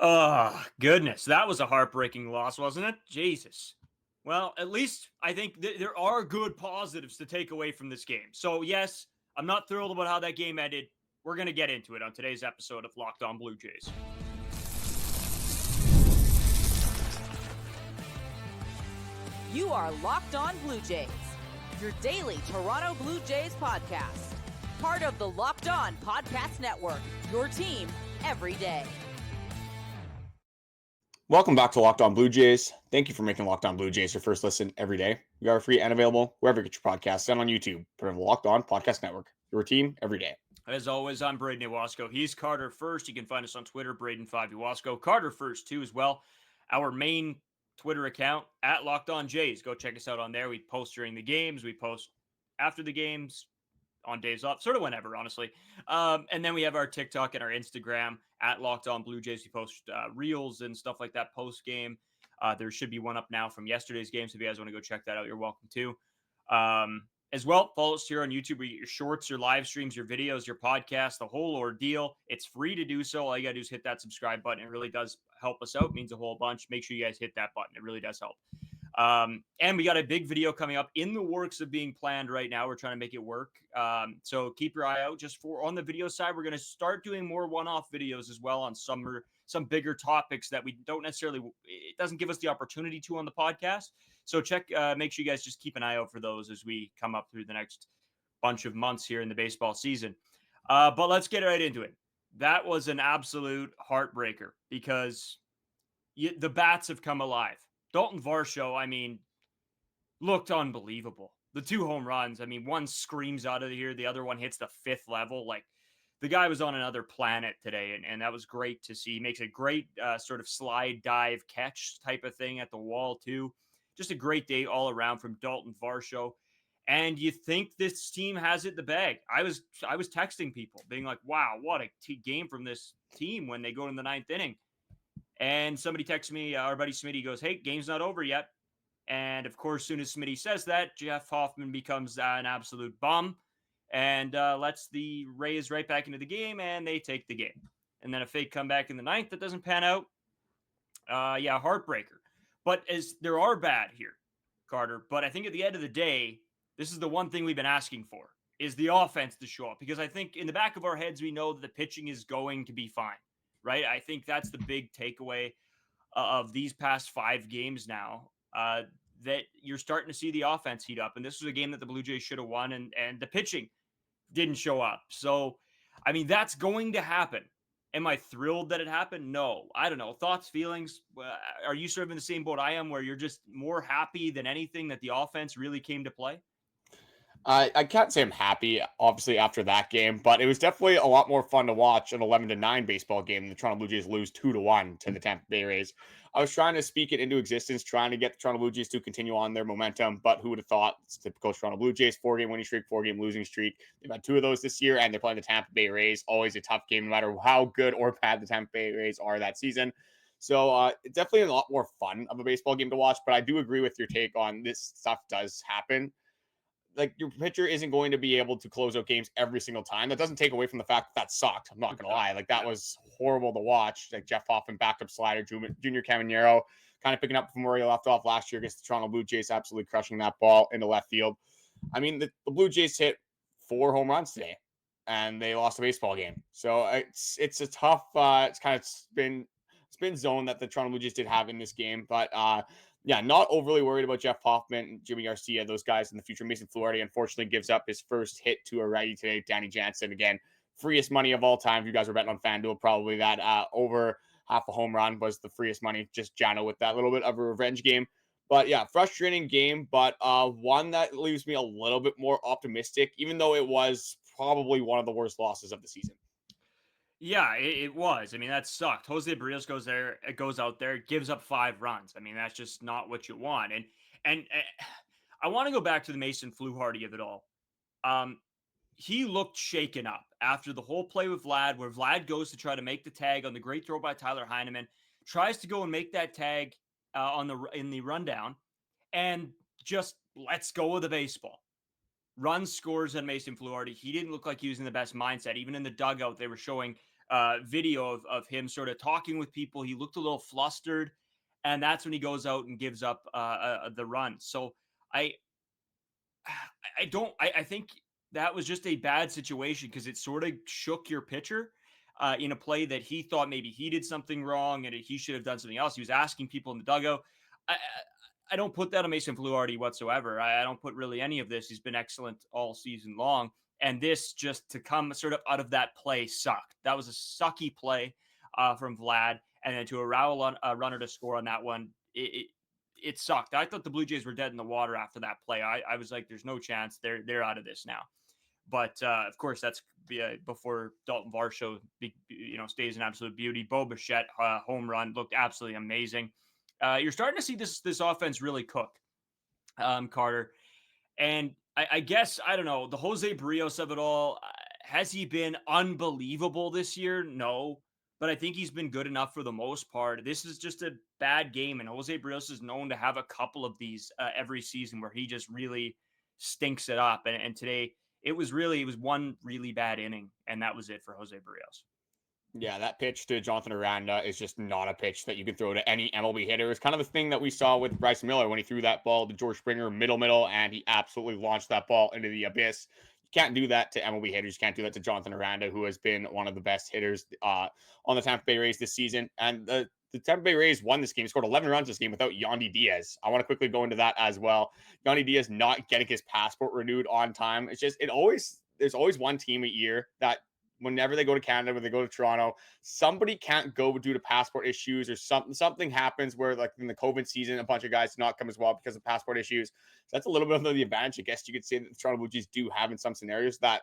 Oh, goodness. That was a heartbreaking loss, wasn't it? Jesus. Well, at least I think there are good positives to take away from this game. So, yes, I'm not thrilled about how that game ended. We're going to get into it on today's episode of Locked On Blue Jays. You are Locked On Blue Jays, your daily Toronto Blue Jays podcast. Part of the Locked On Podcast Network, your team every day. Welcome back to Locked On Blue Jays. Thank you for making Locked On Blue Jays your first listen every day. We are free and available wherever you get your podcasts and on YouTube. Part of the Locked On Podcast Network, your team every day. As always, I'm Braden Iwasko. He's Carter First. You can find us on Twitter, Braden5Iwasko. Carter First, too, as well. Our main Twitter account, at Locked On Jays. Go check us out on there. We post during the games. We post after the games, on days off, sort of whenever, honestly. And then we have our TikTok and our Instagram at Locked On Blue Jays. We post reels and stuff like that post game. There should be one up now from yesterday's game. So if you guys want to go check that out, you're welcome to. As well, follow us here on YouTube. We get your shorts, your live streams, your videos, your podcasts, the whole ordeal. It's free to do so. All you got to do is hit that subscribe button. It really does help us out. It means a whole bunch. Make sure you guys hit that button. It really does help. And we got a big video coming up in the works of being planned right now. We're trying to make it work. So keep your eye out just for on the video side. We're going to start doing more one-off videos as well on some bigger topics that we don't necessarily, it doesn't give us the opportunity to on the podcast. So make sure you guys just keep an eye out for those as we come up through the next bunch of months here in the baseball season. But let's get right into it. That was an absolute heartbreaker because the bats have come alive. Daulton Varsho, looked unbelievable. The two home runs, one screams out of here. The other one hits the fifth level. Like, the guy was on another planet today, and that was great to see. He makes a great sort of slide dive catch type of thing at the wall, too. Just a great day all around from Daulton Varsho. And you think this team has it in the bag. I was texting people being like, wow, what a game from this team when they go in the ninth inning. And somebody texted me, our buddy Smitty goes, hey, game's not over yet. And, of course, as soon as Smitty says that, Jeff Hoffman becomes an absolute bum and lets the Rays right back into the game, and they take the game. And then a fake comeback in the ninth that doesn't pan out. Heartbreaker. But as there are bad here, Carter, but I think at the end of the day, this is the one thing we've been asking for, is the offense to show up. Because I think in the back of our heads, we know that the pitching is going to be fine. Right? I think that's the big takeaway of these past 5 games now, that you're starting to see the offense heat up. And this was a game that the Blue Jays should have won, and the pitching didn't show up. So, that's going to happen. Am I thrilled that it happened? No. I don't know. Thoughts, feelings? Are you sort of in the same boat I am, where you're just more happy than anything that the offense really came to play? I can't say I'm happy, obviously, after that game, but it was definitely a lot more fun to watch an 11-9 baseball game than the Toronto Blue Jays lose 2-1 to the Tampa Bay Rays. I was trying to speak it into existence, trying to get the Toronto Blue Jays to continue on their momentum, but who would have thought? It's typical Toronto Blue Jays, 4-game winning streak, 4-game losing streak. They've had 2 of those this year, and they're playing the Tampa Bay Rays. Always a tough game, no matter how good or bad the Tampa Bay Rays are that season. So it's definitely a lot more fun of a baseball game to watch, but I do agree with your take on this stuff does happen. Like, your pitcher isn't going to be able to close out games every single time. That doesn't take away from the fact that sucked. I'm not going to lie. Like, that was horrible to watch. Like, Jeff Hoffman, backup slider, Junior Guerrero, kind of picking up from where he left off last year against the Toronto Blue Jays, absolutely crushing that ball into left field. The Blue Jays hit 4 home runs today, and they lost a baseball game. So it's a tough, it's kind of spin zone that the Toronto Blue Jays did have in this game. But not overly worried about Jeff Hoffman, Jimmy Garcia, those guys in the future. Mason Fluharty, unfortunately, gives up his first hit to a righty today. Danny Jansen, again, freest money of all time. If you guys were betting on FanDuel, probably that over half a home run was the freest money. Just Jano with that little bit of a revenge game. But yeah, frustrating game, but one that leaves me a little bit more optimistic, even though it was probably one of the worst losses of the season. Yeah, it was. That sucked. Jose Berrios goes out there, gives up 5 runs. That's just not what you want. And I want to go back to the Mason Fluharty of it all. He looked shaken up after the whole play with Vlad, where Vlad goes to try to make the tag on the great throw by Tyler Heineman, tries to go and make that tag in the rundown, and just lets go of the baseball. Runs, scores on Mason Fluharty. He didn't look like he was in the best mindset. Even in the dugout, they were showing video of him sort of talking with people. He looked a little flustered, and that's when he goes out and gives up the run. So I think that was just a bad situation because it sort of shook your pitcher in a play that he thought maybe he did something wrong and he should have done something else. He was asking people in the dugout. I don't put that on Mason Fluharty whatsoever. I don't put really any of this. He's been excellent all season long. And this just to come sort of out of that play sucked. That was a sucky play from Vlad. And then to allow a runner to score on that one, it sucked. I thought the Blue Jays were dead in the water after that play. I was like, there's no chance. They're out of this now. But of course, that's before Daulton Varsho, stays in absolute beauty. Bichette home run looked absolutely amazing. You're starting to see this offense really cook, Carter. And I guess, I don't know, the Jose Berrios of it all, has he been unbelievable this year? No. But I think he's been good enough for the most part. This is just a bad game, and Jose Berrios is known to have a couple of these every season where he just really stinks it up. And today, it was one really bad inning, and that was it for Jose Berrios. Yeah, that pitch to Jonathan Aranda is just not a pitch that you can throw to any MLB hitter. It's kind of the thing that we saw with Bryce Miller when he threw that ball to George Springer middle, and he absolutely launched that ball into the abyss. You can't do that to MLB hitters. You can't do that to Jonathan Aranda, who has been one of the best hitters on the Tampa Bay Rays this season. And the Tampa Bay Rays won this game. He scored 11 runs this game without Yandy Diaz. I want to quickly go into that as well. Yandy Diaz not getting his passport renewed on time. It's just, there's always one team a year that whenever they go to Canada, when they go to Toronto, somebody can't go due to passport issues or something happens where, like in the COVID season, a bunch of guys did not come as well because of passport issues. So that's a little bit of the advantage, I guess you could say, that the Toronto Blue Jays do have in some scenarios, that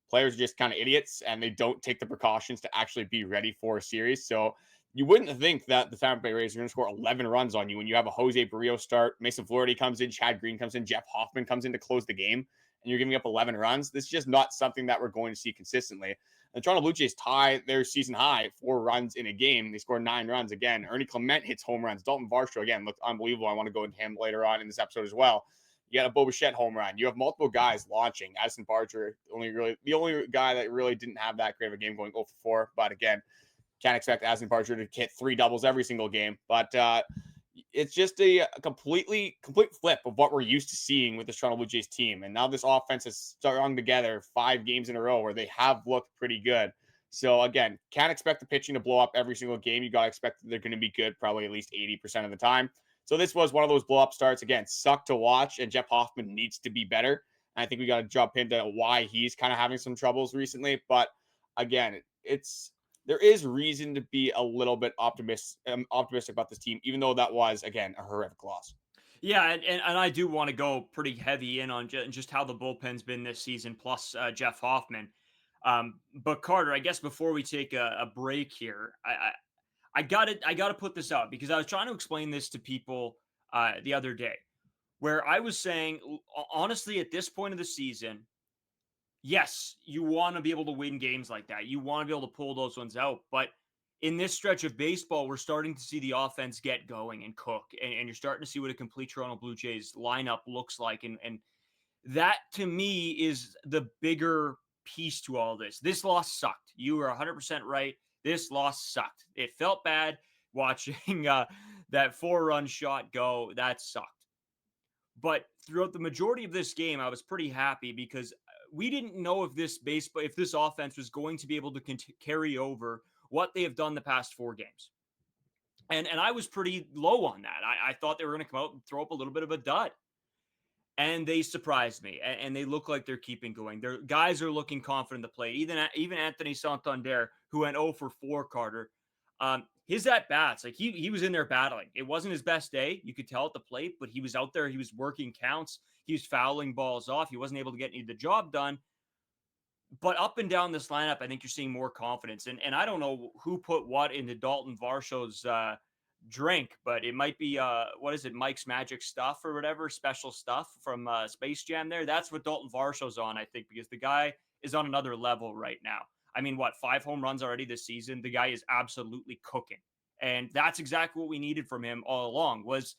players are just kind of idiots and they don't take the precautions to actually be ready for a series. So you wouldn't think that the Tampa Bay Rays are going to score 11 runs on you when you have a Jose Berrios start, Mason Fluharty comes in, Chad Green comes in, Jeff Hoffman comes in to close the game, and you're giving up 11 runs. This is just not something that we're going to see consistently. The Toronto Blue Jays tie their season high 4 runs in a game. They scored 9 runs again. Ernie Clement hits home runs. Daulton Varsho, again, looked unbelievable. I want to go into him later on in this episode as well. You got a Bichette home run. You have multiple guys launching. Addison Barger, the only guy that really didn't have that great of a game, going 0 for 4. But again, can't expect Addison Barger to hit 3 doubles every single game. But it's just a complete flip of what we're used to seeing with the Toronto Blue Jays team. And now this offense has strung together 5 games in a row where they have looked pretty good. So again, can't expect the pitching to blow up every single game. You got to expect that they're going to be good probably at least 80% of the time. So this was one of those blow up starts. Again, sucked to watch, and Jeff Hoffman needs to be better. And I think we got to jump into why he's kind of having some troubles recently. But again, there is reason to be a little bit optimistic about this team, even though that was, again, a horrific loss. Yeah, and I do want to go pretty heavy in on just how the bullpen's been this season, plus Jeff Hoffman. But Carter, I guess before we take a break here, I gotta put this out because I was trying to explain this to people the other day, where I was saying, honestly, at this point of the season, yes, you want to be able to win games like that. You want to be able to pull those ones out. But in this stretch of baseball, we're starting to see the offense get going and cook. And you're starting to see what a complete Toronto Blue Jays lineup looks like. And that, to me, is the bigger piece to all this. This loss sucked. You are 100% right. This loss sucked. It felt bad watching that 4-run shot go. That sucked. But throughout the majority of this game, I was pretty happy because we didn't know if this offense was going to be able to carry over what they have done the past 4 games. And I was pretty low on that. I thought they were going to come out and throw up a little bit of a dud. And they surprised me. And they look like they're keeping going. Their guys are looking confident to play. Even Anthony Santander, who went 0 for 4, Carter, his at-bats, like he was in there battling. It wasn't his best day. You could tell at the plate, but he was out there. He was working counts. He was fouling balls off. He wasn't able to get any of the job done. But up and down this lineup, I think you're seeing more confidence. And I don't know who put what into Daulton Varsho's drink, but it might be, what is it, Mike's Magic Stuff or whatever, special stuff from Space Jam there. That's what Daulton Varsho's on, I think, because the guy is on another level right now. I mean, 5 home runs already this season? The guy is absolutely cooking. And that's exactly what we needed from him all along was,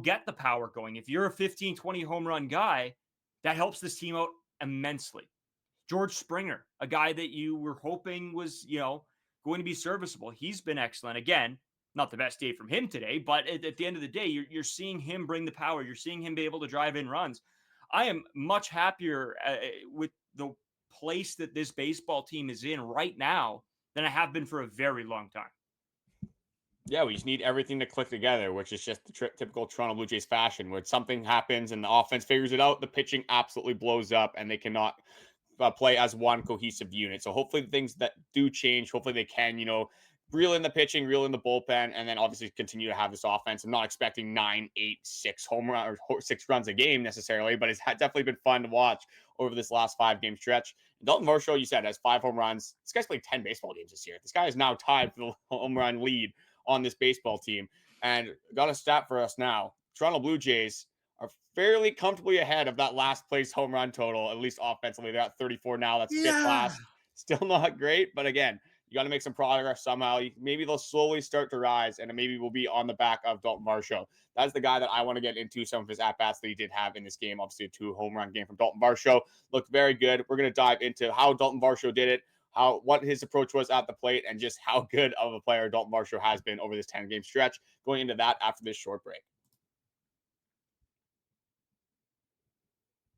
get the power going. If you're a 15, 20 home run guy, that helps this team out immensely. George Springer, a guy that you were hoping was, going to be serviceable. He's been excellent. Again, not the best day from him today, but at the end of the day, you're seeing him bring the power. You're seeing him be able to drive in runs. I am much happier with the place that this baseball team is in right now than I have been for a very long time. Yeah, we just need everything to click together, which is just the typical Toronto Blue Jays fashion, where something happens and the offense figures it out, the pitching absolutely blows up, and they cannot play as one cohesive unit. So hopefully the things that do change, hopefully they can, reel in the pitching, reel in the bullpen, and then obviously continue to have this offense. I'm not expecting 9, 8, 6 home run or 6 runs a game necessarily, but it's definitely been fun to watch over this last 5-game stretch. Daulton Varsho, you said, has 5 home runs. This guy's played 10 baseball games this year. This guy is now tied for the home run lead on this baseball team. And got a stat for us now. Toronto Blue Jays are fairly comfortably ahead of that last place home run total, at least offensively. They're at 34 now. That's fifth last. Still not great, but again, you got to make some progress somehow. Maybe they'll slowly start to rise, and maybe we'll be on the back of Daulton Varsho. That's the guy that I want to get into some of his at-bats that he did have in this game. Obviously, a 2-home run game from Daulton Varsho. Looked very good. We're going to dive into how Daulton Varsho did it, what his approach was at the plate, and just how good of a player Daulton Varsho has been over this 10-game stretch. Going into that after this short break.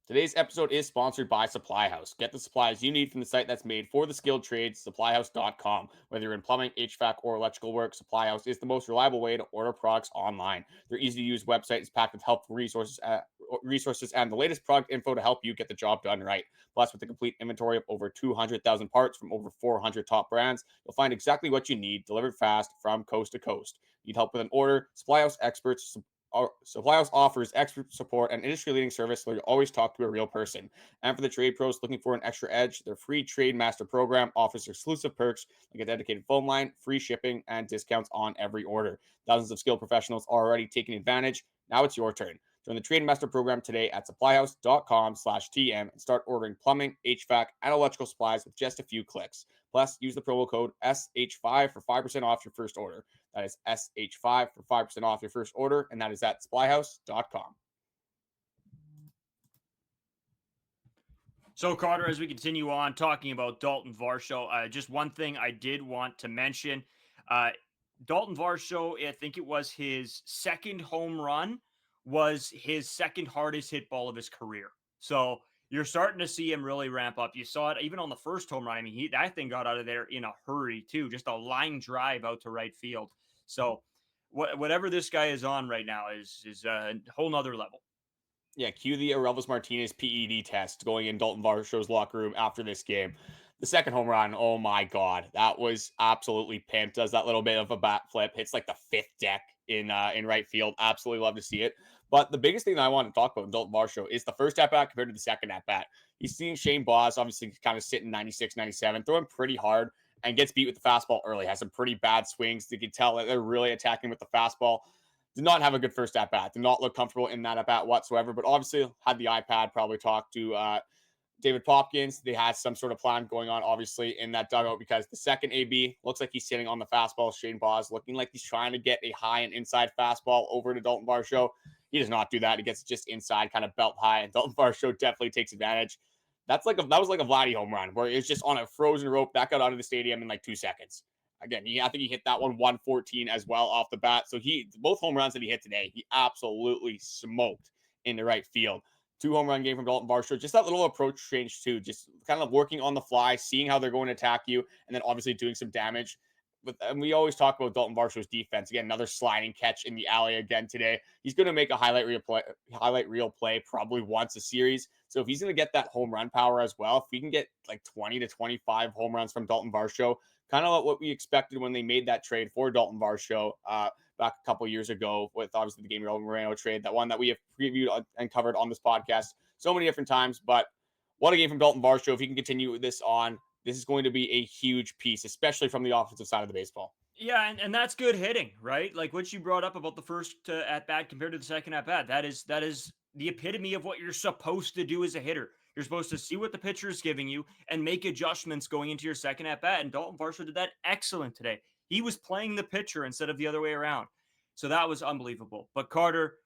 Today's episode is sponsored by Supply House. Get the supplies you need from the site that's made for the skilled trades, supplyhouse.com. Whether you're in plumbing, HVAC, or electrical work, Supply House is the most reliable way to order products online. Their easy-to-use website is packed with helpful resources and the latest product info to help you get the job done right. Plus, with a complete inventory of over 200,000 parts from over 400 top brands, you'll find exactly what you need, delivered fast from coast to coast. Need help with an order? Supply House experts Supply House offers expert support and industry-leading service, so you always talk to a real person. And for the trade pros looking for an extra edge, their free Trade Master program offers exclusive perks like a dedicated phone line, free shipping, and discounts on every order. Thousands of skilled professionals are already taking advantage. Now it's your turn. Join the Trade Master program today at supplyhouse.com/TM and start ordering plumbing, HVAC, and electrical supplies with just a few clicks. Plus, use the promo code SH5 for 5% off your first order. That is SH5 for 5% off your first order, and that is at supplyhouse.com. So, Carter, as we continue on talking about Daulton Varsho, just one thing I did want to mention. Daulton Varsho, I think it was his second home run, was his second hardest hit ball of his career. So you're starting to see him really ramp up. You saw it even on the first home run. I mean, that thing got out of there in a hurry too, just a line drive out to right field. So whatever this guy is on right now is a whole nother level. Yeah, cue the Aurelvis Martinez PED test going in Daulton Varsho's locker room after this game. The second home run, oh my God, that was absolutely pimped. Does that little bit of a bat flip, hits like the 5th deck in right field. Absolutely love to see it. But the biggest thing that I want to talk about in Daulton Varsho is the first at-bat compared to the second at-bat. He's seeing Shane Bloss obviously kind of sitting 96, 97, throwing pretty hard and gets beat with the fastball early. Has some pretty bad swings. You can tell that they're really attacking with the fastball. Did not have a good first at-bat. Did not look comfortable in that at-bat whatsoever, but obviously had the iPad, probably talked to David Popkins. They had some sort of plan going on, obviously, in that dugout because the second AB looks like he's sitting on the fastball. Shane Bloss looking like he's trying to get a high and inside fastball over to Daulton Varsho. He does not do that. He gets just inside, kind of belt high, and Daulton Varsho definitely takes advantage. That was like a Vladdy home run where it's just on a frozen rope that got out of the stadium in like 2 seconds. Again, I think he hit that one 114 as well off the bat. So both home runs that he hit today, he absolutely smoked in the right field. 2 home run game from Daulton Varsho. Just that little approach change too. Just kind of working on the fly, seeing how they're going to attack you, and then obviously doing some damage. And we always talk about Daulton Varsho's defense. Again, another sliding catch in the alley again today. He's going to make a highlight reel play probably once a series. So if he's going to get that home run power as well, if we can get like 20 to 25 home runs from Daulton Varsho, kind of what we expected when they made that trade for Daulton Varsho back a couple years ago with obviously the Gabriel Moreno trade, that one that we have previewed and covered on this podcast so many different times. But what a game from Daulton Varsho. If he can continue this on, this is going to be a huge piece, especially from the offensive side of the baseball. Yeah, and that's good hitting, right? Like what you brought up about the first at-bat compared to the second at-bat. That is the epitome of what you're supposed to do as a hitter. You're supposed to see what the pitcher is giving you and make adjustments going into your second at-bat, and Daulton Varsho did that excellent today. He was playing the pitcher instead of the other way around. So that was unbelievable. But Carter,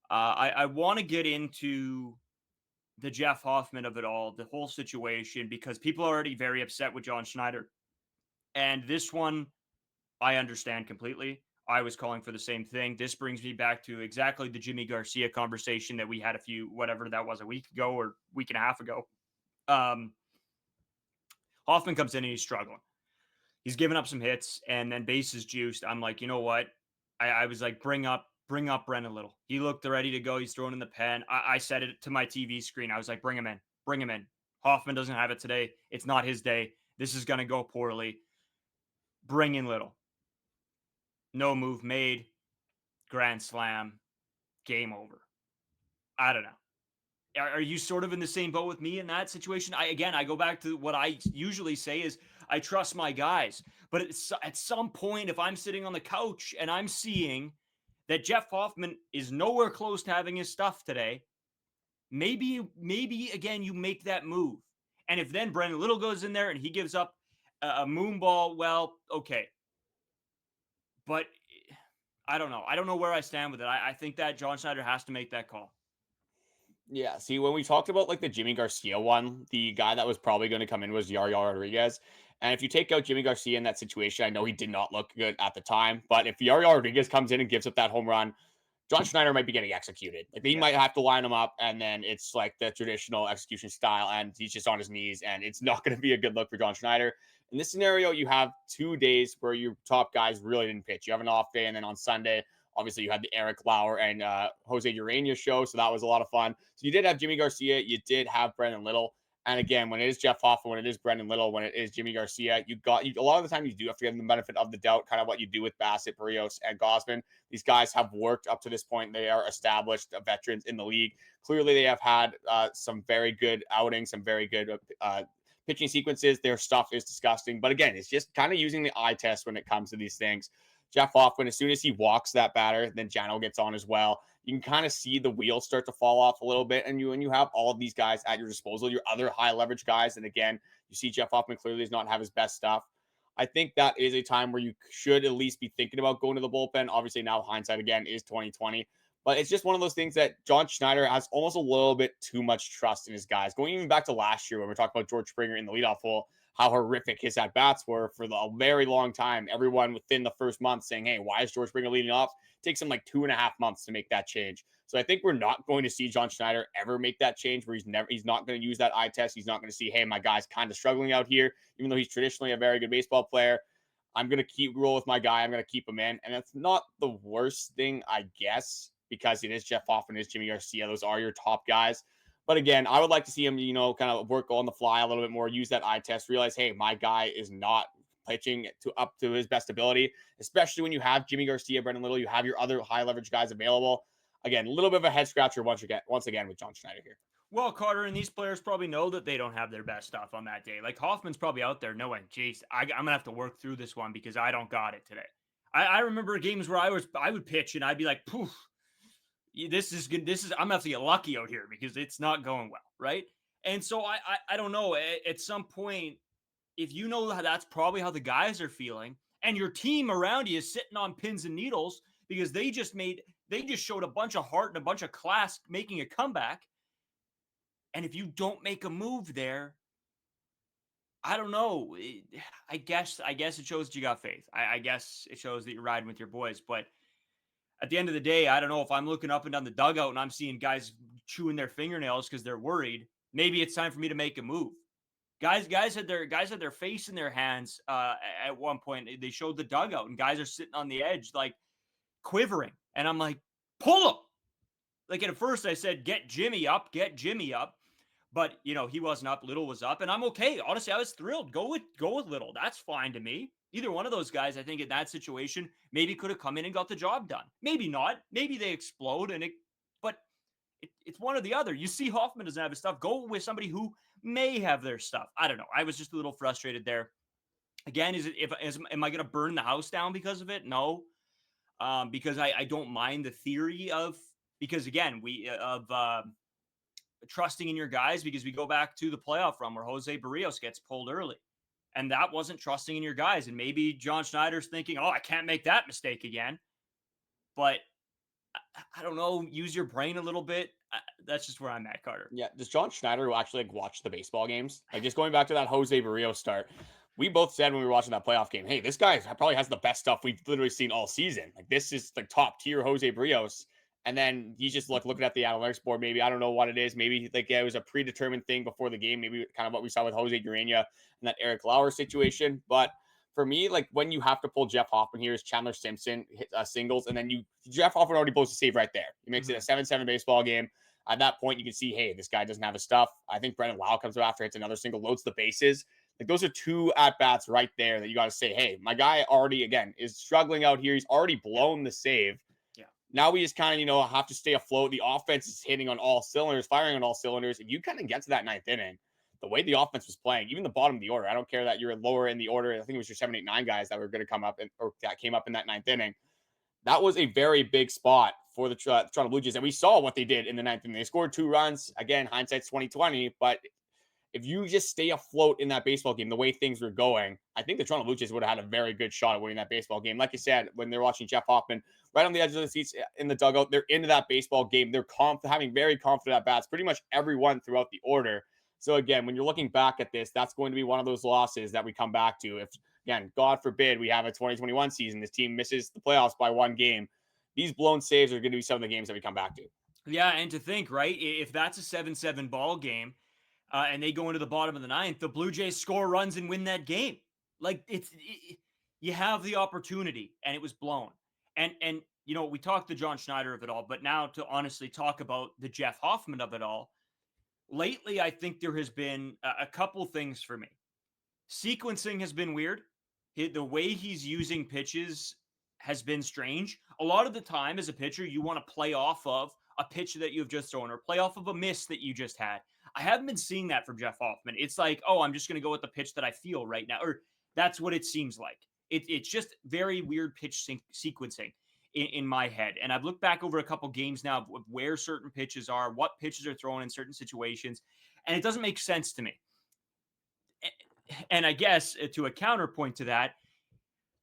I want to get into the Jeff Hoffman of it all, the whole situation, because people are already very upset with John Schneider. And this one, I understand completely. I was calling for the same thing. This brings me back to exactly the Jimmy Garcia conversation that we had whatever that was, a week ago or week and a half ago. Hoffman comes in and he's struggling. He's giving up some hits and then base is juiced. I'm like, you know what? I was like, bring up Brennan Little. He looked ready to go. He's throwing in the pen. I said it to my TV screen. I was like, bring him in. Hoffman doesn't have it today. It's not his day. This is going to go poorly. Bring in Little. No move made. Grand slam. Game over. I don't know. Are you sort of in the same boat with me in that situation? I go back to what I usually say is I trust my guys. But at some point, if I'm sitting on the couch and I'm seeing that Jeff Hoffman is nowhere close to having his stuff today, maybe again, you make that move. And if then Brennan Little goes in there and he gives up a moon ball, well, okay. But I don't know. I don't know where I stand with it. I think that John Schneider has to make that call. Yeah, see, when we talked about like the Jimmy Garcia one, the guy that was probably going to come in was Yariel Rodriguez. And if you take out Jimmy Garcia in that situation, I know he did not look good at the time, but if Yariel Rodriguez comes in and gives up that home run, John Schneider might be getting executed. Like he might have to line him up, and then it's like the traditional execution style, and he's just on his knees, and it's not going to be a good look for John Schneider. In this scenario, you have 2 days where your top guys really didn't pitch. You have an off day, and then on Sunday, obviously, you had the Erik Lauer and Jose Urania show, so that was a lot of fun. So you did have Jimmy Garcia, you did have Brennan Little, and again, when it is Jeff Hoffman, when it is Brennan Little, when it is Jimmy Garcia, a lot of the time you do have to give them the benefit of the doubt, kind of what you do with Bassitt, Berrios, and Gausman. These guys have worked up to this point; they are established veterans in the league. Clearly, they have had some very good outings, some very good pitching sequences. Their stuff is disgusting, but again, it's just kind of using the eye test when it comes to these things. Jeff Hoffman, as soon as he walks that batter, then Jano gets on as well. You can kind of see the wheels start to fall off a little bit, and you have all of these guys at your disposal, your other high leverage guys. And again, you see Jeff Hoffman clearly does not have his best stuff. I think that is a time where you should at least be thinking about going to the bullpen. Obviously, now hindsight again is 2020, but it's just one of those things that John Schneider has almost a little bit too much trust in his guys. Going even back to last year when we're talking about George Springer in the leadoff hole, how horrific his at-bats were for a very long time. Everyone within the first month saying, hey, why is George Springer leading off? It takes him like 2.5 months to make that change. So I think we're not going to see John Schneider ever make that change where he's not going to use that eye test. He's not going to see, hey, my guy's kind of struggling out here, even though he's traditionally a very good baseball player. I'm going to roll with my guy. I'm going to keep him in. And that's not the worst thing, I guess, because it is Jeff Hoffman, it is Jimmy Garcia. Those are your top guys. But again, I would like to see him, kind of work on the fly a little bit more, use that eye test, realize, hey, my guy is not pitching up to his best ability, especially when you have Jimmy Garcia, Brennan Little, you have your other high leverage guys available. Again, a little bit of a head scratcher once again with John Schneider here. Well, Carter, and these players probably know that they don't have their best stuff on that day. Like Hoffman's probably out there knowing, geez, I'm going to have to work through this one because I don't got it today. I remember games where I would pitch and I'd be like, poof. This is good. I'm gonna have to get lucky out here because it's not going well, right? And so I don't know. At some point, if you know how that's probably how the guys are feeling, and your team around you is sitting on pins and needles because they just showed a bunch of heart and a bunch of class making a comeback, and if you don't make a move there, I don't know. I guess it shows that you got faith. I guess it shows that you're riding with your boys, but at the end of the day, I don't know if I'm looking up and down the dugout and I'm seeing guys chewing their fingernails because they're worried. Maybe it's time for me to make a move. Guys had their face in their hands at one point. They showed the dugout and guys are sitting on the edge, like quivering. And I'm like, pull him. Like at first I said, get Jimmy up. But he wasn't up. Little was up, and I'm okay. Honestly, I was thrilled. Go with Little. That's fine to me. Either one of those guys, I think, in that situation, maybe could have come in and got the job done. Maybe not. Maybe they explode, but it's one or the other. You see Hoffman doesn't have his stuff. Go with somebody who may have their stuff. I don't know. I was just a little frustrated there. Again, am I going to burn the house down because of it? No, because I don't mind the theory of, because again, trusting in your guys, because we go back to the playoff run where Jose Berrios gets pulled early. And that wasn't trusting in your guys. And maybe John Schneider's thinking, oh, I can't make that mistake again. But I don't know, use your brain a little bit. That's just where I'm at, Carter. Yeah. Does John Schneider actually watch the baseball games? Like just going back to that Jose Berrios start. We both said when we were watching that playoff game, hey, this guy probably has the best stuff we've literally seen all season. Like, this is like top tier Jose Berrios. And then he's just looking at the analytics board. Maybe, I don't know what it is. Maybe like, yeah, it was a predetermined thing before the game. Maybe kind of what we saw with Jose Guerrero and that Erik Lauer situation. But for me, like, when you have to pull Jeff Hoffman here is Chandler Simpson hit singles. And then Jeff Hoffman already blows a save right there. He makes it a 7-7 baseball game. At that point, you can see, hey, this guy doesn't have his stuff. I think Brendan Lau comes up after, hits another single, loads the bases. Like, those are 2 at-bats right there that you got to say, hey, my guy already, again, is struggling out here. He's already blown the save. Yeah. Now we just kind of, have to stay afloat. The offense is hitting on all cylinders, firing on all cylinders. If you kind of get to that 9th inning, the way the offense was playing, even the bottom of the order, I don't care that you're lower in the order. I think it was your 7, 8, 9 guys that were going to come up or that came up in that 9th inning. That was a very big spot for the Toronto Blue Jays. And we saw what they did in the 9th inning. They scored 2 runs. Again, hindsight's 20/20, but if you just stay afloat in that baseball game, the way things were going, I think the Toronto Blue Jays would have had a very good shot at winning that baseball game. Like you said, when they're watching Jeff Hoffman right on the edge of the seats in the dugout, they're into that baseball game. They're having very confident at bats, pretty much everyone throughout the order. So again, when you're looking back at this, that's going to be one of those losses that we come back to. If, again, God forbid, we have a 2021 season, this team misses the playoffs by 1 game. These blown saves are going to be some of the games that we come back to. Yeah, and to think, right, if that's a 7-7 ball game, and they go into the bottom of the 9th, the Blue Jays score runs and win that game. Like, you have the opportunity, and it was blown. And we talked to John Schneider of it all, but now to honestly talk about the Jeff Hoffman of it all, lately I think there has been a couple things for me. Sequencing has been weird. The way he's using pitches has been strange. A lot of the time as a pitcher, you want to play off of a pitch that you've just thrown or play off of a miss that you just had. I haven't been seeing that from Jeff Hoffman. It's like, oh, I'm just going to go with the pitch that I feel right now. Or that's what it seems like. It's just very weird pitch sequencing in my head. And I've looked back over a couple games now of where certain pitches are, what pitches are thrown in certain situations, and it doesn't make sense to me. And I guess to a counterpoint to that,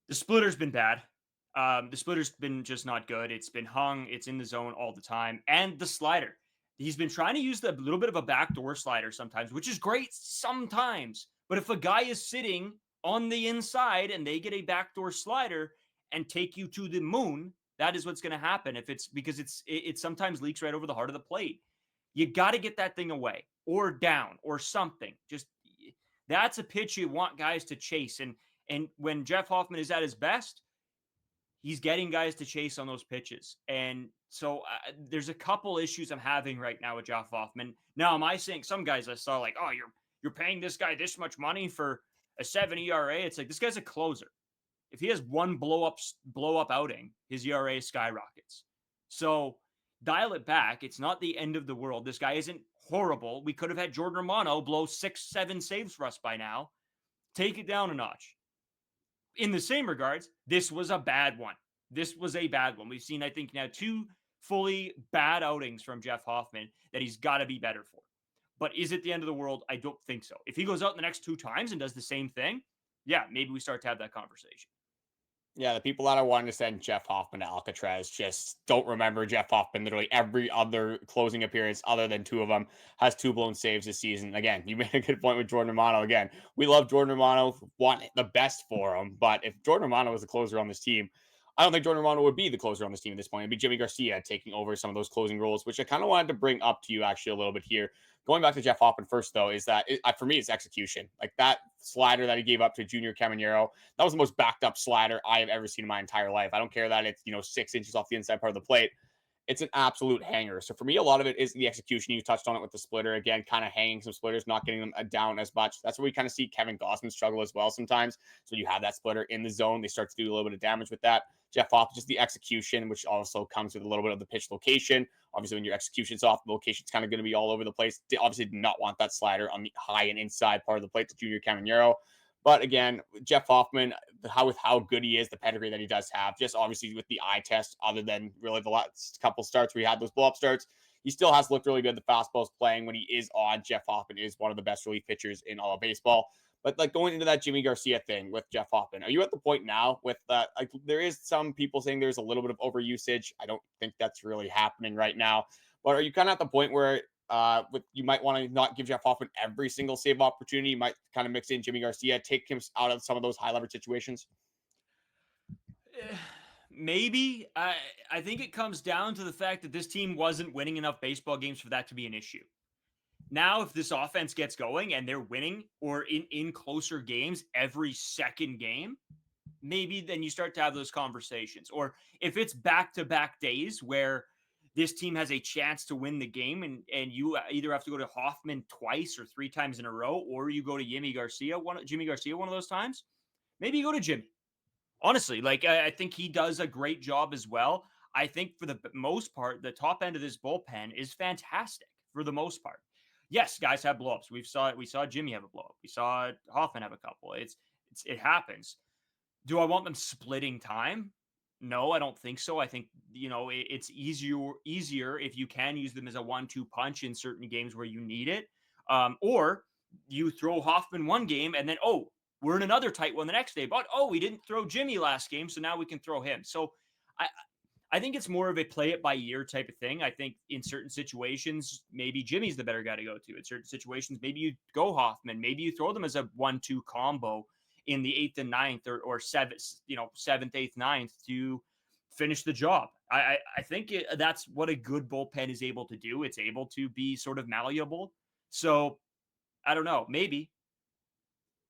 the splitter's been bad. The splitter's been just not good. It's been hung. It's in the zone all the time. And the slider. He's been trying to use a little bit of a backdoor slider sometimes, which is great sometimes. But if a guy is sitting on the inside and they get a backdoor slider and take you to the moon, that is what's going to happen. If it's because it sometimes leaks right over the heart of the plate. You got to get that thing away or down or something. Just that's a pitch you want guys to chase. And when Jeff Hoffman is at his best, he's getting guys to chase on those pitches. And so there's a couple issues I'm having right now with Jeff Hoffman. Now, am I saying some guys I saw like, oh, you're paying this guy this much money for a 7 ERA? It's like, this guy's a closer. If he has one blow up outing, his ERA skyrockets. So dial it back. It's not the end of the world. This guy isn't horrible. We could have had Jordan Romano blow 6-7 saves for us by now. Take it down a notch. In the same regards, this was a bad one. This was a bad one. We've seen, I think, now 2 fully bad outings from Jeff Hoffman that he's got to be better for. But is it the end of the world? I don't think so. If he goes out the next 2 times and does the same thing, yeah, maybe we start to have that conversation. Yeah, the people that are wanting to send Jeff Hoffman to Alcatraz just don't remember Jeff Hoffman. Literally every other closing appearance other than 2 of them has 2 blown saves this season. Again, you made a good point with Jordan Romano. Again, we love Jordan Romano, want the best for him. But if Jordan Romano was the closer on this team, I don't think Jordan Romano would be the closer on this team at this point. It'd be Jimmy Garcia taking over some of those closing roles, which I kind of wanted to bring up to you actually a little bit here. Going back to Jeff Hoffman first, though, is that for me, it's execution. Like that slider that he gave up to Junior Caminero, that was the most backed up slider I have ever seen in my entire life. I don't care that it's 6 inches off the inside part of the plate. It's an absolute hanger. So for me, a lot of it is the execution. You touched on it with the splitter. Again, kind of hanging some splitters, not getting them down as much. That's where we kind of see Kevin Gausman struggle as well sometimes. So you have that splitter in the zone. They start to do a little bit of damage with that. Jeff Hoffman, just the execution, which also comes with a little bit of the pitch location. Obviously, when your execution's off, the location's kind of going to be all over the place. They obviously do not want that slider on the high and inside part of the plate to Junior Caminero. But again, Jeff Hoffman, with how good he is, the pedigree that he does have, just obviously with the eye test, other than really the last couple starts where he had those blow-up starts, he still has looked really good. The fastball's playing when he is on. Jeff Hoffman is one of the best relief pitchers in all of baseball. But like going into that Jimmy Garcia thing with Jeff Hoffman, are you at the point now with that? Like there is some people saying there's a little bit of overusage. I don't think that's really happening right now. But are you kind of at the point where You might want to not give Jeff Hoffman every single save opportunity. You might kind of mix in Yimi Garcia, take him out of some of those high leverage situations. Maybe. I think it comes down to the fact that this team wasn't winning enough baseball games for that to be an issue. Now, if this offense gets going and they're winning or in closer games every second game, maybe then you start to have those conversations. Or if it's back-to-back days where this team has a chance to win the game and you either have to go to Hoffman twice or 3 times in a row, or you go to Jimmy Garcia one of those times, maybe you go to Jimmy. Honestly, like I think he does a great job as well. I think for the most part, the top end of this bullpen is fantastic for the most part. Yes, guys have blowups. We saw Jimmy have a blowup. We saw Hoffman have a couple. It happens. Do I want them splitting time? No, I don't think so. I think, it's easier if you can use them as a 1-2 punch in certain games where you need it. Or you throw Hoffman one game and then, we're in another tight one the next day. But, we didn't throw Jimmy last game, so now we can throw him. So I think it's more of a play it by year type of thing. I think in certain situations, maybe Jimmy's the better guy to go to. In certain situations, maybe you go Hoffman. Maybe you throw them as a 1-2 combo in the 8th and 9th or 7th, 8th, 9th to finish the job. I think that's what a good bullpen is able to do. It's able to be sort of malleable. So I don't know, maybe.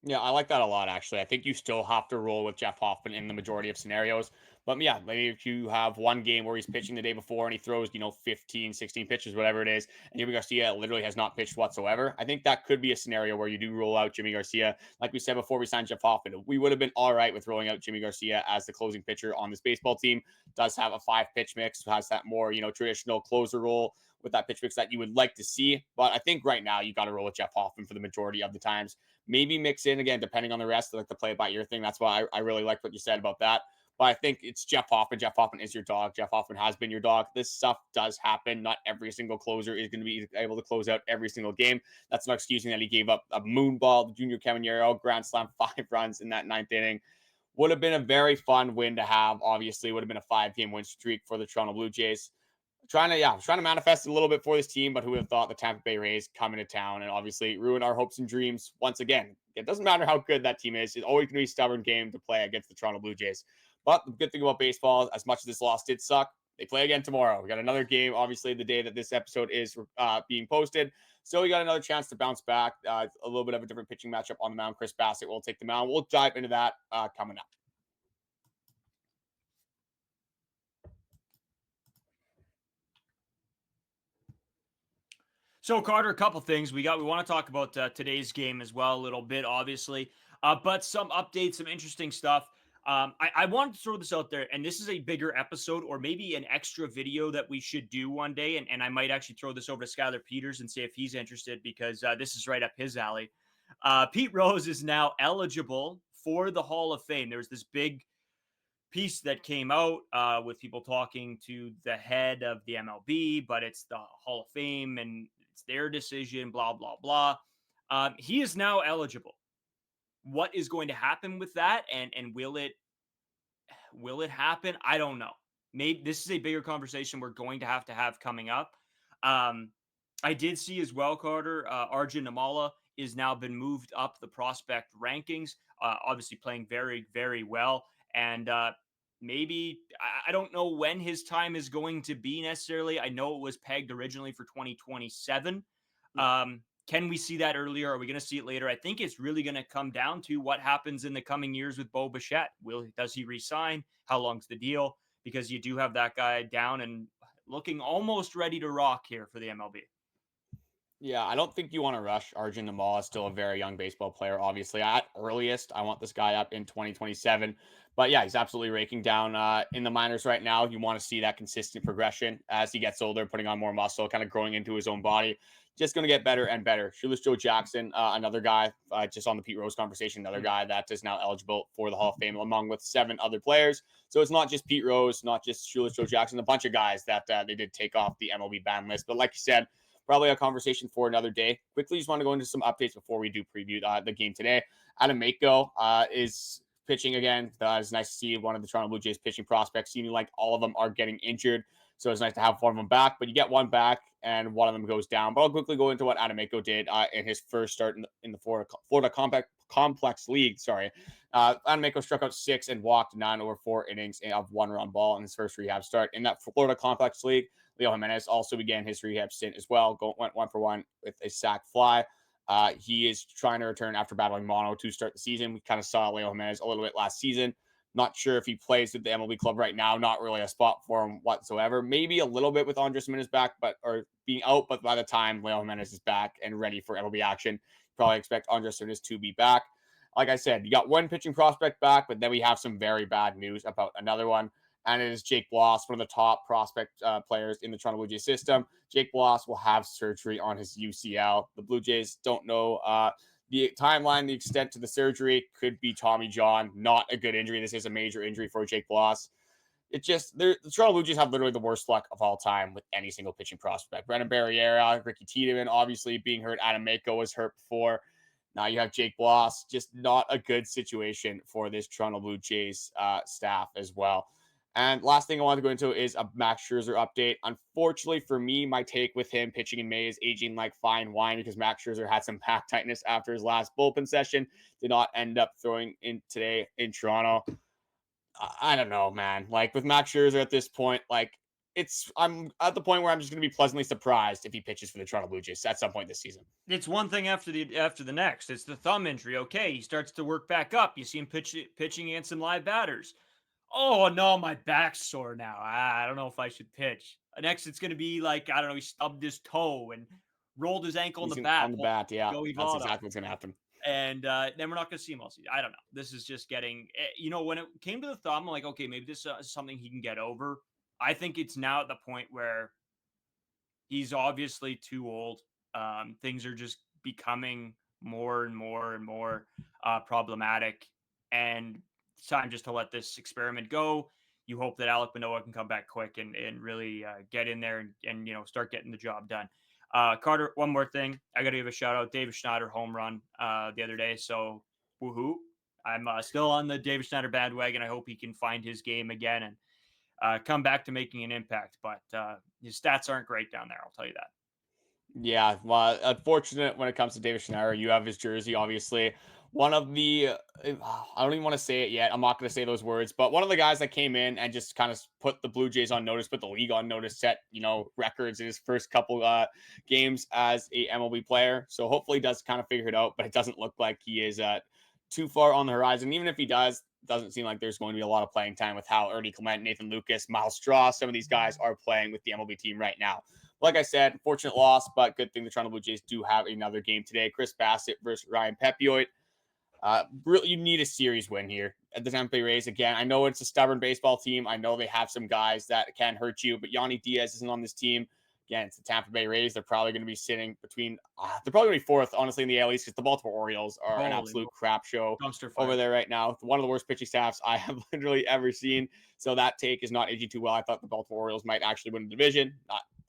Yeah, I like that a lot, actually. I think you still have to roll with Jeff Hoffman in the majority of scenarios. But yeah, maybe if you have one game where he's pitching the day before and he throws, 15, 16 pitches, whatever it is, and Yimi Garcia literally has not pitched whatsoever, I think that could be a scenario where you do roll out Yimi Garcia. Like we said before we signed Jeff Hoffman, we would have been all right with rolling out Yimi Garcia as the closing pitcher on this baseball team. Does have a 5-pitch mix, has that more, traditional closer role with that pitch mix that you would like to see. But I think right now you got to roll with Jeff Hoffman for the majority of the times. Maybe mix in again, depending on the rest, like the play by ear thing. That's why I really like what you said about that. But I think it's Jeff Hoffman. Jeff Hoffman is your dog. Jeff Hoffman has been your dog. This stuff does happen. Not every single closer is going to be able to close out every single game. That's not excusing that he gave up a moon ball to Junior Yariel, grand slam, 5 runs in that 9th inning. Would have been a very fun win to have. Obviously, would have been a 5-game win streak for the Toronto Blue Jays. Trying to manifest a little bit for this team, but who would have thought the Tampa Bay Rays coming to town and obviously ruin our hopes and dreams once again. It doesn't matter how good that team is. It's always going to be a stubborn game to play against the Toronto Blue Jays. But the good thing about baseball, as much as this loss did suck, they play again tomorrow. We got another game, obviously, the day that this episode is being posted. So we got another chance to bounce back. A little bit of a different pitching matchup on the mound. Chris Bassitt will take the mound. We'll dive into that coming up. So, Carter, a couple things we want to talk about today's game as well a little bit, obviously, but some updates, some interesting stuff. I wanted to throw this out there, and this is a bigger episode or maybe an extra video that we should do one day, and I might actually throw this over to Skylar Peters and see if he's interested because this is right up his alley. Pete Rose is now eligible for the Hall of Fame. There was this big piece that came out with people talking to the head of the MLB, but it's the Hall of Fame and it's their decision, blah, blah, blah. He is now eligible. What is going to happen with that? And will it happen? I don't know. Maybe this is a bigger conversation we're going to have coming up. I did see as well, Carter, Arjun Namala is now been moved up the prospect rankings, obviously playing very, very well. And maybe, I don't know when his time is going to be necessarily. I know it was pegged originally for 2027. Can we see that earlier? Are we going to see it later? I think it's really going to come down to what happens in the coming years with Bichette. Does he resign? How long's the deal? Because you do have that guy down and looking almost ready to rock here for the MLB. Yeah, I don't think you want to rush. Arjun Namala is still a very young baseball player. Obviously, at earliest, I want this guy up in 2027. But yeah, he's absolutely raking down in the minors right now. You want to see that consistent progression as he gets older, putting on more muscle, kind of growing into his own body. Just going to get better and better. Shoeless Joe Jackson, another guy, just on the Pete Rose conversation, another guy that is now eligible for the Hall of Fame along with 7 other players. So it's not just Pete Rose, not just Shoeless Joe Jackson, a bunch of guys that they did take off the MLB ban list. But like you said, probably a conversation for another day. Quickly, just want to go into some updates before we do preview the game today. Adam Mako is pitching again. It's nice to see one of the Toronto Blue Jays pitching prospects, seeming like all of them are getting injured. So it's nice to have one of them back, but you get one back and one of them goes down. But I'll quickly go into what Adameko did in his first start in the Florida Complex League. Adameko struck out 6 and walked 9 over 4 innings of 1-run ball in his first rehab start in that Florida Complex League. Leo Jimenez also began his rehab stint as well. Went 1 for 1 with a sac fly. He is trying to return after battling mono to start the season. We kind of saw Leo Jimenez a little bit last season. Not sure if he plays with the MLB club right now. Not really a spot for him whatsoever. Maybe a little bit with Andrus Jimenez back, or being out. But by the time Leo Jimenez is back and ready for MLB action, probably expect Andrus Jimenez to be back. Like I said, you got one pitching prospect back, but then we have some very bad news about another one. And it is Jake Bloss, one of the top prospect players in the Toronto Blue Jays system. Jake Bloss will have surgery on his UCL. The Blue Jays don't know the timeline, the extent to the surgery. Could be Tommy John. Not a good injury. This is a major injury for Jake Bloss. The Toronto Blue Jays have literally the worst luck of all time with any single pitching prospect. Brendan Barriera, Ricky Tiedemann, obviously being hurt. Adameko was hurt before. Now you have Jake Bloss. Just not a good situation for this Toronto Blue Jays staff as well. And last thing I want to go into is a Max Scherzer update. Unfortunately for me, my take with him pitching in May is aging like fine wine because Max Scherzer had some back tightness after his last bullpen session. Did not end up throwing in today in Toronto. I don't know, man. Like with Max Scherzer at this point, I'm at the point where I'm just going to be pleasantly surprised if he pitches for the Toronto Blue Jays at some point this season. It's one thing after the next. It's the thumb injury. Okay, he starts to work back up. You see him pitching against some live batters. Oh, no, my back's sore now. I don't know if I should pitch. Next, it's going to be like, I don't know, he stubbed his toe and rolled his ankle on the bat. On the bat, yeah. That's exactly what's going to happen. And then we're not going to see him all season. I don't know. This is just getting, when it came to the thumb, I'm like, okay, maybe this is something he can get over. I think it's now at the point where he's obviously too old. Things are just becoming more and more and more problematic. And it's time just to let this experiment go. You hope that Alek Manoah can come back quick and really get in there and start getting the job done. Carter, one more thing. I got to give a shout out. David Schneider home run the other day. So woohoo. I'm still on the David Schneider bandwagon. I hope he can find his game again and come back to making an impact. But his stats aren't great down there. I'll tell you that. Yeah, well, unfortunate when it comes to David Schneider. You have his jersey, obviously. One of the, I don't even want to say it yet. I'm not going to say those words, but one of the guys that came in and just kind of put the Blue Jays on notice, put the league on notice, set, records in his first couple games as a MLB player. So hopefully he does kind of figure it out, but it doesn't look like he is too far on the horizon. Even if he does, it doesn't seem like there's going to be a lot of playing time with how Ernie, Clement, Nathan Lucas, Miles Straw, some of these guys are playing with the MLB team right now. Like I said, fortunate loss, but good thing the Toronto Blue Jays do have another game today. Chris Bassitt versus Ryan Pepioit. Really, you need a series win here at the Tampa Bay Rays. Again, I know it's a stubborn baseball team. I know they have some guys that can hurt you, but Yanni Diaz isn't on this team. Again, it's the Tampa Bay Rays. They're probably going to be sitting between, they're probably going to be fourth, honestly, in the AL East because the Baltimore Orioles are an absolute crap show over there right now. One of the worst pitching staffs I have literally ever seen. So that take is not aging too well. I thought the Baltimore Orioles might actually win the division.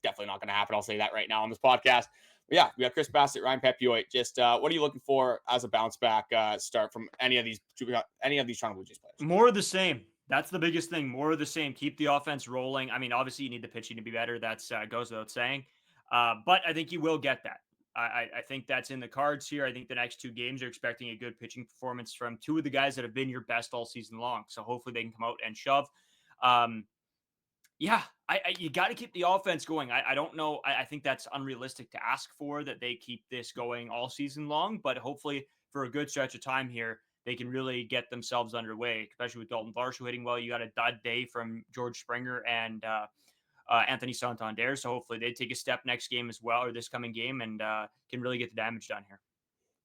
Definitely not going to happen. I'll say that right now on this podcast. But yeah, we got Chris Bassitt, Ryan Pepioit. Just what are you looking for as a bounce back start from any of these Toronto Blue Jays players? More of the same. That's the biggest thing. More of the same. Keep the offense rolling. I mean, obviously you need the pitching to be better. That's goes without saying. But I think you will get that. I think that's in the cards here. I think the next 2 games are expecting a good pitching performance from 2 of the guys that have been your best all season long. So hopefully they can come out and shove. Yeah, you got to keep the offense going. I don't know. I think that's unrealistic to ask for, that they keep this going all season long. But hopefully for a good stretch of time here, they can really get themselves underway, especially with Daulton Varsho hitting well. You got a dud day from George Springer and Anthony Santander. So hopefully they take a step next game as well, or this coming game, and can really get the damage done here.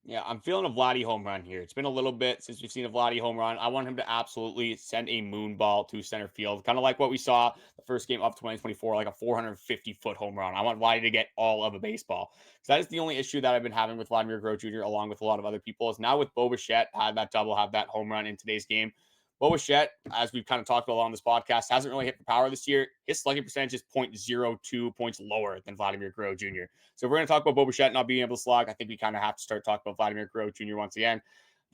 Yeah, I'm feeling a Vladdy home run here. It's been a little bit since we've seen a Vladdy home run. I want him to absolutely send a moon ball to center field, kind of like what we saw the first game of 2024, like a 450-foot home run. I want Vladdy to get all of a baseball. So that is the only issue that I've been having with Vladimir Guerrero Jr., along with a lot of other people, is now with Bichette, had that double, have that home run in today's game. Bichette, as we've kind of talked about on this podcast, hasn't really hit for power this year. His slugging percentage is 0.02 points lower than Vladimir Guerrero Jr. So if we're going to talk about Bichette not being able to slug, I think we kind of have to start talking about Vladimir Guerrero Jr. once again.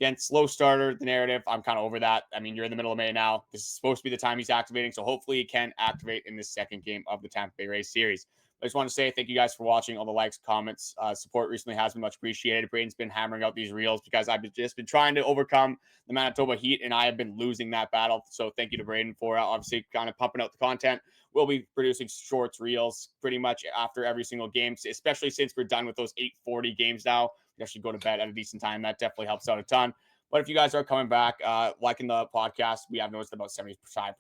Again, slow starter, the narrative, I'm kind of over that. I mean, you're in the middle of May now. This is supposed to be the time he's activating, so hopefully he can activate in this second game of the Tampa Bay Rays series. I just want to say thank you guys for watching. All the likes, comments, support recently has been much appreciated. Braden's been hammering out these reels because I've just been trying to overcome the Manitoba Heat, and I have been losing that battle. So thank you to Braden for obviously kind of pumping out the content. We'll be producing shorts, reels pretty much after every single game, especially since we're done with those 8:40 games now. We actually go to bed at a decent time. That definitely helps out a ton. But if you guys are coming back, liking the podcast, we have noticed about 75%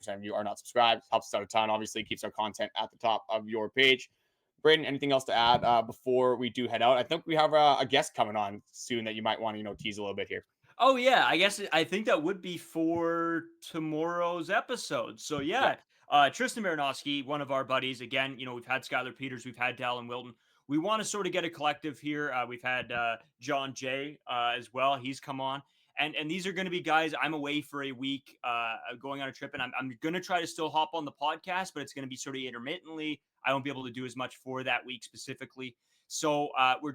of you are not subscribed. Helps us out a ton. Obviously, keeps our content at the top of your page. Braden, anything else to add before we do head out? I think we have a guest coming on soon that you might want to, tease a little bit here. Oh yeah, I think that would be for tomorrow's episode. So yeah, Tristan Marinowski, one of our buddies. Again, we've had Skylar Peters, we've had Dallin Wilton. We want to sort of get a collective here. We've had John Jay as well. He's come on. And these are going to be guys. I'm away for a week, going on a trip, and I'm going to try to still hop on the podcast, but it's going to be sort of intermittently. I won't be able to do as much for that week specifically. So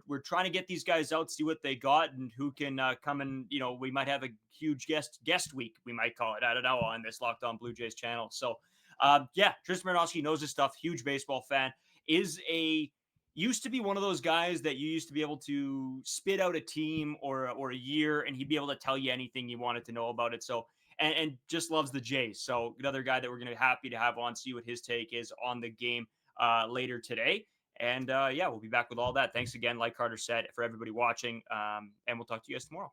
we're trying to get these guys out, see what they got, and who can come and we might have a huge guest week, we might call it. I don't know, on this Locked On Blue Jays channel. So Tristan Marinowski knows his stuff. Huge baseball fan. Used to be one of those guys that you used to be able to spit out a team or a year, and he'd be able to tell you anything you wanted to know about it. So, and just loves the Jays. So another guy that we're going to be happy to have on, see what his take is on the game later today. And we'll be back with all that. Thanks again, like Carter said, for everybody watching. And we'll talk to you guys tomorrow.